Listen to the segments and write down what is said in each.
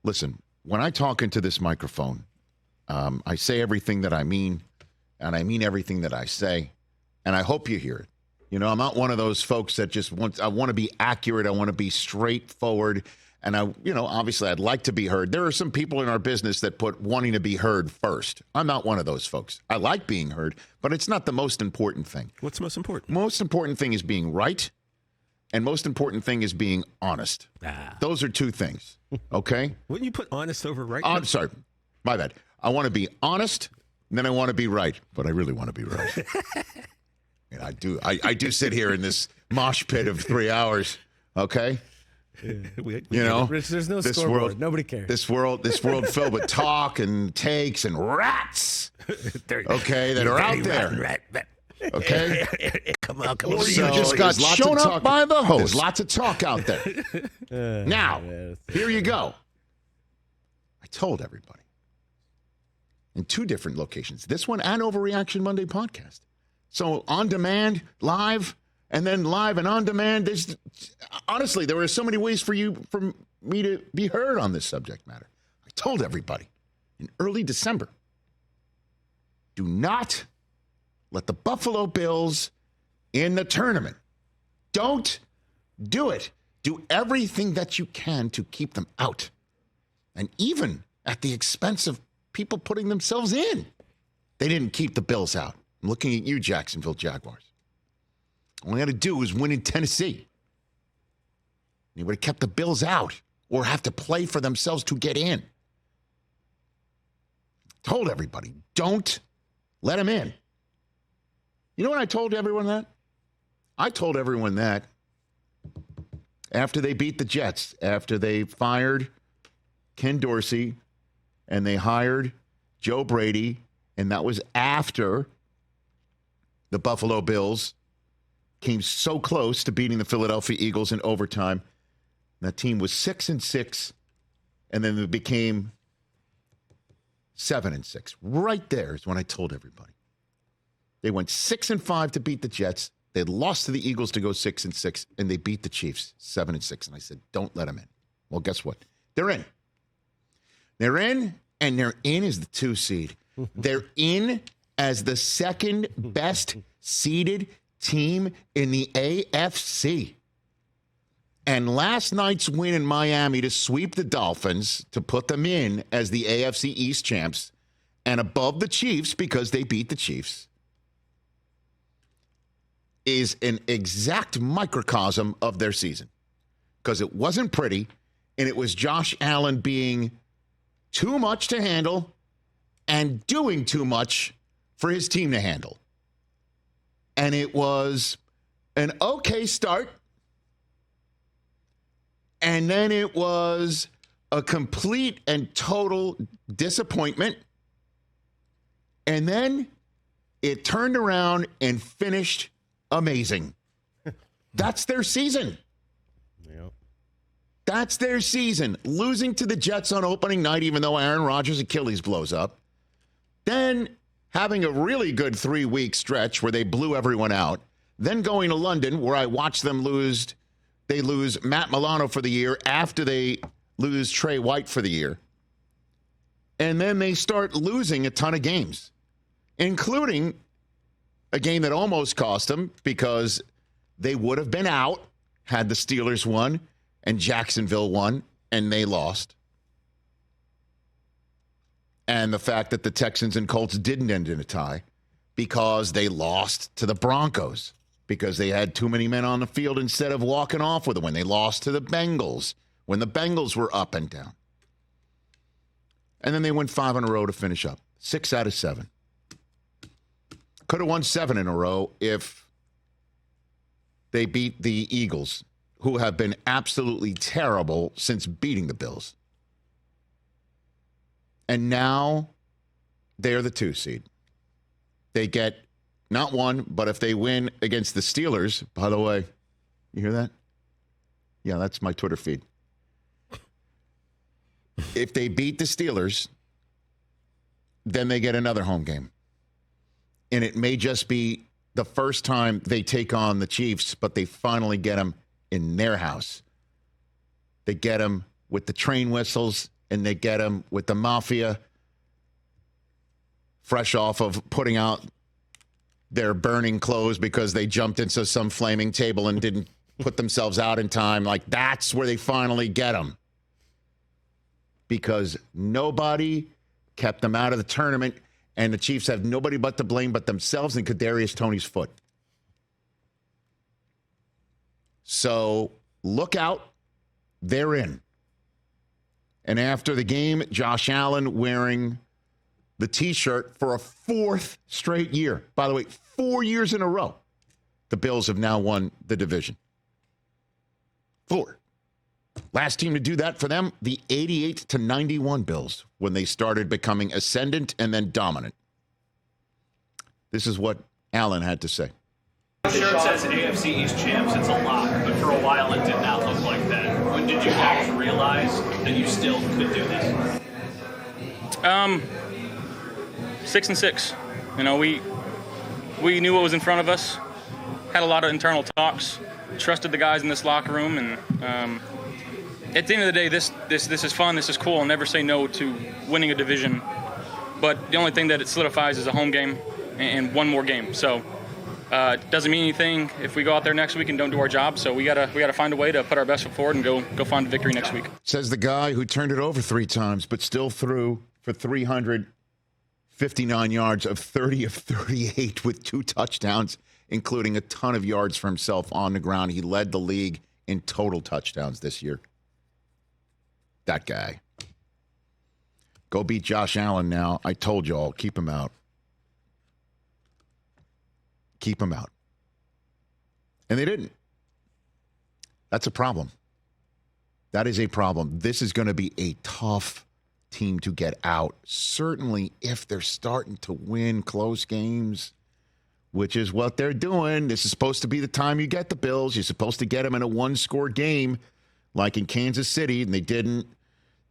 listen, when I talk into this microphone, I say everything that I mean, and I mean everything that I say, and I hope you hear it. You know, I'm not one of those folks that just I want to be accurate. I want to be straightforward. And obviously I'd like to be heard. There are some people in our business that put wanting to be heard first. I'm not one of those folks. I like being heard, but it's not the most important thing. What's most important? Most important thing is being right, and most important thing is being honest. Those are two things, okay? Wouldn't you put honest over right? I'm sorry. My bad. I want to be honest, and then I want to be right, but I really want to be right. And I do. I do sit here in this mosh pit of 3 hours. Okay, Rich, there's no scoreboard. Nobody cares. This world filled with talk and takes and rats. Okay, that are out there. Okay, come on. Or you just got shown up by the host. There's lots of talk out there. Now, here you go. I told everybody in 2 different locations. This one and Overreaction Monday podcast. So on demand, live, and then live and on demand. Honestly, there were so many ways for me to be heard on this subject matter. I told everybody in early December, do not let the Buffalo Bills in the tournament. Don't do it. Do everything that you can to keep them out. And even at the expense of people putting themselves in. They didn't keep the Bills out. I'm looking at you, Jacksonville Jaguars. All they had to do was win in Tennessee. They would have kept the Bills out or have to play for themselves to get in. Told everybody, don't let them in. You know what I told everyone that? I told everyone that after they beat the Jets, after they fired Ken Dorsey and they hired Joe Brady, and that was after the Buffalo Bills came so close to beating the Philadelphia Eagles in overtime. That team was 6-6, and then it became 7-6. Right there is when I told everybody. They went 6-5 to beat the Jets. They had lost to the Eagles to go 6-6, and they beat the Chiefs 7-6. And I said, don't let them in. Well, guess what? They're in. They're in, and they're in as the 2 seed. They're in as the second best seeded team in the AFC. And last night's win in Miami to sweep the Dolphins, to put them in as the AFC East champs and above the Chiefs because they beat the Chiefs, is an exact microcosm of their season. Because it wasn't pretty, and it was Josh Allen being too much to handle and doing too much for his team to handle. And it was an okay start. And then it was a complete and total disappointment. And then it turned around and finished amazing. That's their season. Yep. That's their season. Losing to the Jets on opening night, even though Aaron Rodgers' Achilles blows up. Then having a really good 3-week stretch where they blew everyone out. Then going to London, where I watched them lose. They lose Matt Milano for the year after they lose Trey White for the year. And then they start losing a ton of games, including a game that almost cost them because they would have been out had the Steelers won and Jacksonville won, and they lost. And the fact that the Texans and Colts didn't end in a tie because they lost to the Broncos because they had too many men on the field instead of walking off with it when they lost to the Bengals, when the Bengals were up and down. And then they went 5 in a row to finish up. 6 out of 7. Could have won 7 in a row if they beat the Eagles, who have been absolutely terrible since beating the Bills. And now they're the 2 seed. They get not one, but if they win against the Steelers, by the way, you hear that? Yeah, that's my Twitter feed. If they beat the Steelers, then they get another home game. And it may just be the first time they take on the Chiefs, but they finally get them in their house. They get them with the train whistles and they get him with the mafia fresh off of putting out their burning clothes because they jumped into some flaming table and didn't put themselves out in time. Like, that's where they finally get them. Because nobody kept them out of the tournament, and the Chiefs have nobody but to blame but themselves and Kadarius Toney's foot. So look out. They're in. And after the game, Josh Allen wearing the T-shirt for a 4th straight year. By the way, 4 years in a row, the Bills have now won the division. 4. Last team to do that for them, the 88-91 Bills, when they started becoming ascendant and then dominant. This is what Allen had to say. The shirt says AFC East champs. It's a lot, but for a while it did not look like that. When did you guys realize that you still could do this? 6-6. You know, we knew what was in front of us. Had a lot of internal talks. Trusted the guys in this locker room, and at the end of the day, this is fun. This is cool. I'll never say no to winning a division. But the only thing that it solidifies is a home game and one more game. So it doesn't mean anything if we go out there next week and don't do our job. So we gotta find a way to put our best foot forward and go find a victory next week. Says the guy who turned it over 3 times, but still threw for 359 yards of 30 of 38 with 2 touchdowns, including a ton of yards for himself on the ground. He led the league in total touchdowns this year. That guy. Go beat Josh Allen now. I told you all, keep him out. Keep him out. And they didn't. That's a problem. That is a problem. This is going to be a tough team to get out. Certainly if they're starting to win close games, which is what they're doing. This is supposed to be the time you get the Bills. You're supposed to get them in a 1-score game like in Kansas City, and they didn't.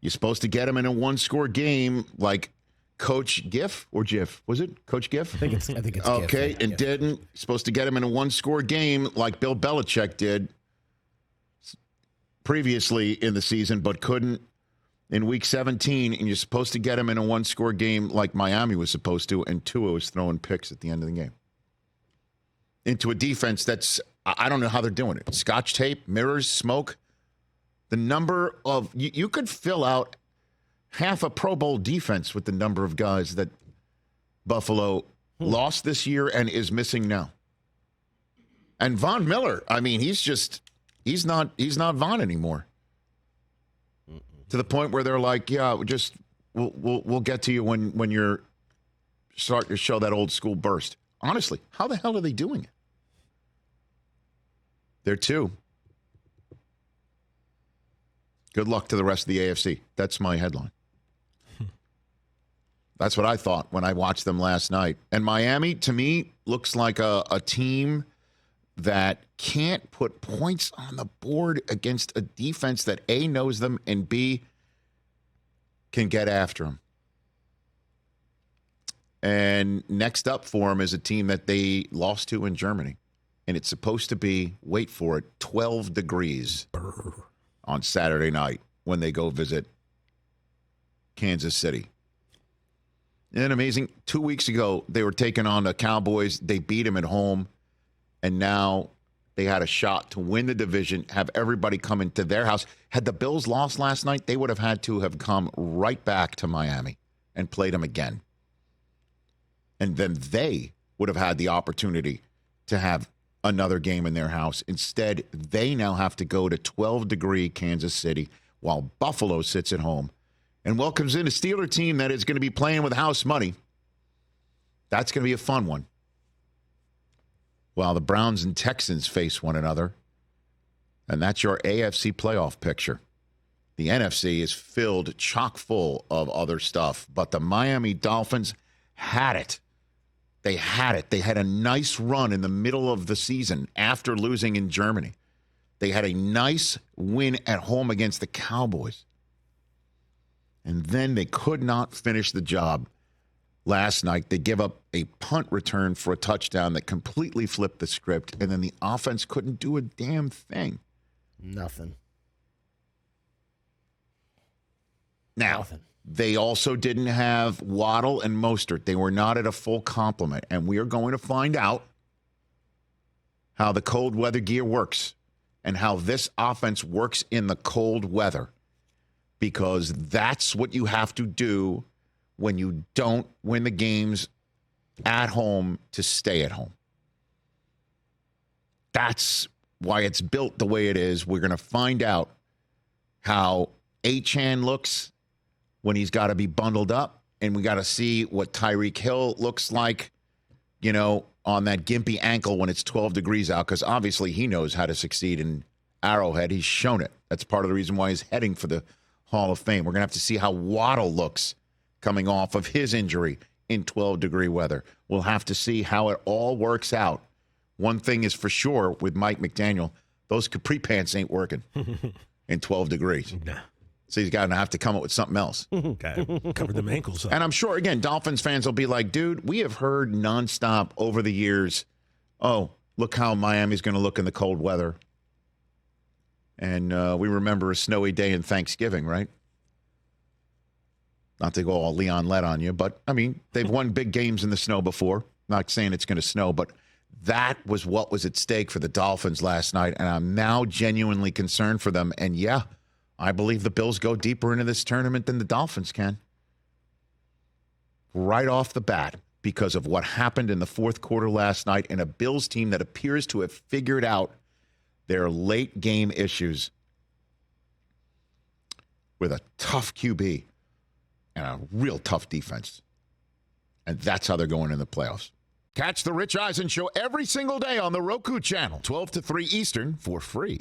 You're supposed to get them in a 1-score game like Coach Giff or Jiff. Was it Coach Giff? I think it's okay, Giff, and didn't. You're supposed to get them in a 1-score game like Bill Belichick did previously in the season, but couldn't in Week 17. And you're supposed to get them in a 1-score game like Miami was supposed to, and Tua was throwing picks at the end of the game. Into a defense that's, I don't know how they're doing it. Scotch tape, mirrors, smoke. The number of, you could fill out half a Pro Bowl defense with the number of guys that Buffalo lost this year and is missing now. And Von Miller, I mean, he's not Von anymore. To the point where they're like, yeah, we'll get to you when you're starting to show that old school burst. Honestly, how the hell are they doing it? They're 2. Good luck to the rest of the AFC. That's my headline. That's what I thought when I watched them last night. And Miami, to me, looks like a team that can't put points on the board against a defense that A, knows them, and B, can get after them. And next up for them is a team that they lost to in Germany. And it's supposed to be, wait for it, 12 degrees on Saturday night when they go visit Kansas City. Isn't it amazing? 2 weeks ago, they were taking on the Cowboys. They beat them at home. And now they had a shot to win the division, have everybody come into their house. Had the Bills lost last night, they would have had to have come right back to Miami and played them again. And then they would have had the opportunity to have another game in their house. Instead, they now have to go to 12-degree Kansas City while Buffalo sits at home and welcomes in a Steeler team that is going to be playing with house money. That's going to be a fun one. While the Browns and Texans face one another. And that's your AFC playoff picture. The NFC is filled chock full of other stuff, but the Miami Dolphins had it. They had it. They had a nice run in the middle of the season after losing in Germany. They had a nice win at home against the Cowboys. And then they could not finish the job last night. They give up a punt return for a touchdown that completely flipped the script, and then the offense couldn't do a damn thing. Nothing. Now, they also didn't have Waddle and Mostert. They were not at a full complement, and we are going to find out how the cold weather gear works and how this offense works in the cold weather, because that's what you have to do when you don't win the games at home to stay at home. That's why it's built the way it is. We're going to find out how Achane looks when he's got to be bundled up, and we got to see what Tyreek Hill looks like, on that gimpy ankle when it's 12 degrees out, because obviously he knows how to succeed in Arrowhead. He's shown it. That's part of the reason why he's heading for the Hall of Fame. We're going to have to see how Waddle looks coming off of his injury in 12-degree weather. We'll have to see how it all works out. One thing is for sure with Mike McDaniel, those capri pants ain't working in 12 degrees. Nah. So he's going to have to come up with something else. Cover them ankles up. And I'm sure, again, Dolphins fans will be like, dude, we have heard nonstop over the years, oh, look how Miami's going to look in the cold weather. And we remember a snowy day in Thanksgiving, right? Not to go all Leon Lett on you, but, I mean, they've won big games in the snow before. Not saying it's going to snow, but that was what was at stake for the Dolphins last night, and I'm now genuinely concerned for them. And, yeah, I believe the Bills go deeper into this tournament than the Dolphins can. Right off the bat, because of what happened in the fourth quarter last night, and a Bills team that appears to have figured out their late game issues with a tough QB and a real tough defense. And that's how they're going in the playoffs. Catch the Rich Eisen Show every single day on the Roku channel, 12 to 3 Eastern, for free.